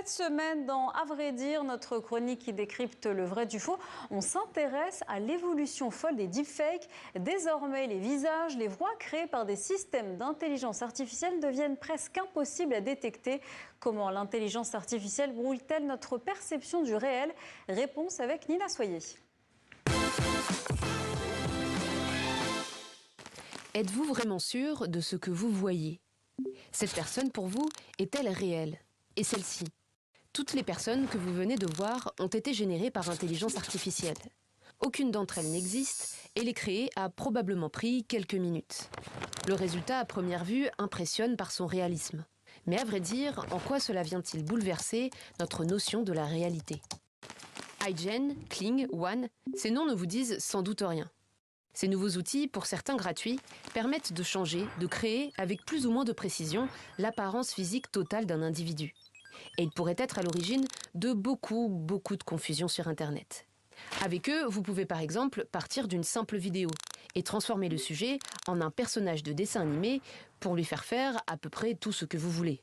Cette semaine, dans À vrai dire, notre chronique qui décrypte le vrai du faux, on s'intéresse à l'évolution folle des deepfakes. Désormais, les visages, les voix créées par des systèmes d'intelligence artificielle deviennent presque impossibles à détecter. Comment l'intelligence artificielle brouille-t-elle notre perception du réel? Réponse avec Nina Soyer. Êtes-vous vraiment sûr de ce que vous voyez? Cette personne, pour vous, est-elle réelle? Et celle-ci? Toutes les personnes que vous venez de voir ont été générées par intelligence artificielle. Aucune d'entre elles n'existe et les créer a probablement pris quelques minutes. Le résultat, à première vue, impressionne par son réalisme. Mais à vrai dire, en quoi cela vient-il bouleverser notre notion de la réalité? iGen, Kling, One, ces noms ne vous disent sans doute rien. Ces nouveaux outils, pour certains gratuits, permettent de changer, de créer, avec plus ou moins de précision, l'apparence physique totale d'un individu. Et ils pourraient être à l'origine de beaucoup de confusion sur Internet. Avec eux, vous pouvez par exemple partir d'une simple vidéo et transformer le sujet en un personnage de dessin animé pour lui faire à peu près tout ce que vous voulez.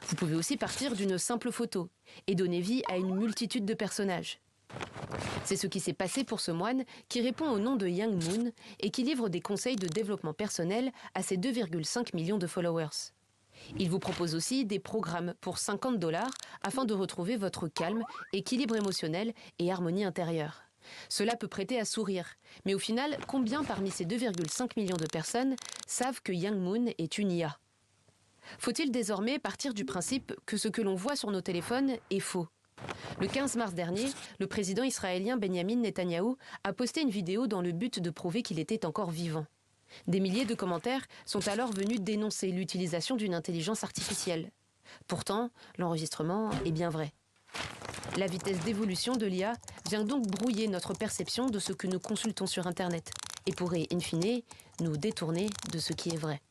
Vous pouvez aussi partir d'une simple photo et donner vie à une multitude de personnages. C'est ce qui s'est passé pour ce moine qui répond au nom de Yang Moon et qui livre des conseils de développement personnel à ses 2,5 millions de followers. Il vous propose aussi des programmes pour 50 $ afin de retrouver votre calme, équilibre émotionnel et harmonie intérieure. Cela peut prêter à sourire, mais au final, combien parmi ces 2,5 millions de personnes savent que Yang Moon est une IA? Faut-il désormais partir du principe que ce que l'on voit sur nos téléphones est faux? Le 15 mars dernier, le président israélien Benjamin Netanyahou a posté une vidéo dans le but de prouver qu'il était encore vivant. Des milliers de commentaires sont alors venus dénoncer l'utilisation d'une intelligence artificielle. Pourtant, l'enregistrement est bien vrai. La vitesse d'évolution de l'IA vient donc brouiller notre perception de ce que nous consultons sur Internet et pourrait, in fine, nous détourner de ce qui est vrai.